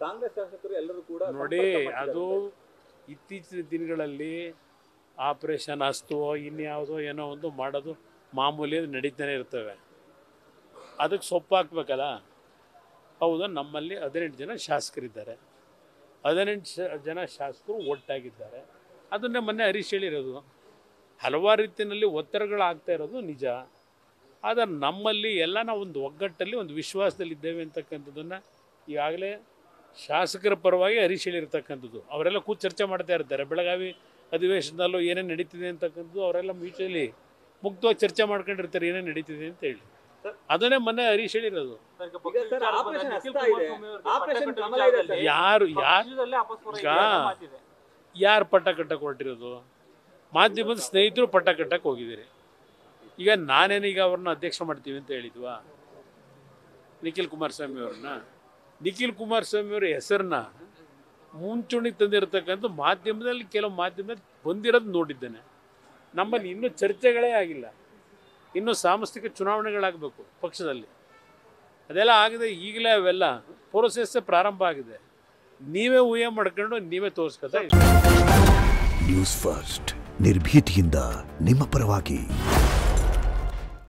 ಕಾಂಗ್ರೆಸ್ ಶಾಸಕರು ಎಲ್ಲರೂ ಕೂಡ ನೋಡಿ, ಅದು ಇತ್ತೀಚಿನ ದಿನಗಳಲ್ಲಿ ಆಪರೇಷನ್ ಅಸ್ತವೋ ಇನ್ಯಾವುದೋ ಏನೋ ಒಂದು ಮಾಡೋದು ಮಾಮೂಲಿ ನಡೀತಾನೆ ಇರ್ತವೆ. ಅದಕ್ಕೆ ಸೊಪ್ಪು ಹಾಕ್ಬೇಕಲ್ಲ. ಹೌದು, ನಮ್ಮಲ್ಲಿ 18 ಜನ ಶಾಸಕರಿದ್ದಾರೆ. 18 ಜನ ಶಾಸಕರು ಒಟ್ಟಾಗಿದ್ದಾರೆ. ಅದನ್ನೇ ಮೊನ್ನೆ ಹರೀಶ್ ಹೇಳಿರೋದು. ಹಲವಾರು ರೀತಿಯಲ್ಲಿ ಒತ್ತಡಗಳಾಗ್ತಾ ಇರೋದು ನಿಜ. ಆದರೆ ನಮ್ಮಲ್ಲಿ ಎಲ್ಲ ನಾವು ಒಂದು ಒಗ್ಗಟ್ಟಲ್ಲಿ ಒಂದು ವಿಶ್ವಾಸದಲ್ಲಿದ್ದೇವೆ ಅಂತಕ್ಕಂಥದ್ದನ್ನು ಈಗಾಗಲೇ ಶಾಸಕರ ಪರವಾಗಿ ಹರೀಶ್ ಹೇಳಿರ್ತಕ್ಕಂಥದ್ದು. ಅವರೆಲ್ಲ ಕೂತು ಚರ್ಚೆ ಮಾಡ್ತಾ ಇರ್ತಾರೆ. ಬೆಳಗಾವಿ ಅಧಿವೇಶನದಲ್ಲೂ ಏನೇನು ನಡೀತಿದೆ ಅಂತಕ್ಕಂಥದ್ದು ಅವರೆಲ್ಲ ಮ್ಯೂಚುವಲಿ ಮುಕ್ತವಾಗಿ ಚರ್ಚೆ ಮಾಡ್ಕೊಂಡಿರ್ತಾರೆ ಏನೇನು ನಡೀತಿದೆ ಅಂತ ಹೇಳಿ. ಅದನ್ನೇ ಮೊನ್ನೆ ಹರೀಶ್ ಹೇಳಿರೋದು. ಯಾರು ಪಟ್ಟ ಕಟ್ಟಕ್ಕೆ ಹೊರಟಿರೋದು? ಮಾಧ್ಯಮದ ಸ್ನೇಹಿತರು ಪಟ್ಟ ಕಟ್ಟಕ್ಕೆ ಹೋಗಿದ್ದೀರಿ. ಈಗ ನಾನೇನೀಗ ಅವ್ರನ್ನ ಅಧ್ಯಕ್ಷ ಮಾಡ್ತೀವಿ ಅಂತ ಹೇಳಿದ್ವಾ? ನಿಖಿಲ್ ಕುಮಾರಸ್ವಾಮಿ ಅವ್ರನ್ನ, ನಿಖಿಲ್ ಕುಮಾರಸ್ವಾಮಿ ಅವರ ಹೆಸರನ್ನ ಮುಂಚೂಣಿಗೆ ತಂದಿರತಕ್ಕಂಥ ಮಾಧ್ಯಮದಲ್ಲಿ ಕೆಲವು ಮಾಧ್ಯಮದಲ್ಲಿ ಬಂದಿರೋದು ನೋಡಿದ್ದೇನೆ. ನಮ್ಮಲ್ಲಿ ಇನ್ನೂ ಚರ್ಚೆಗಳೇ ಆಗಿಲ್ಲ. ಇನ್ನೂ ಸಾಂಸ್ಥಿಕ ಚುನಾವಣೆಗಳಾಗಬೇಕು ಪಕ್ಷದಲ್ಲಿ. ಅದೆಲ್ಲ ಆಗಿದೆ. ಈಗಲೇ ಅವೆಲ್ಲ ಪ್ರೋಸೆಸ್ಸೇ ಪ್ರಾರಂಭ ಆಗಿದೆ. ನೀವೇ ಊಹೆ ಮಾಡ್ಕೊಂಡು ನೀವೇ ತೋರಿಸ್ಕೊತಾ ಇದ್ದೀವಿ. ನ್ಯೂಸ್ ಫಸ್ಟ್, ನಿರ್ಭೀತಿಯಿಂದ ನಿಮ್ಮ ಪರವಾಗಿ.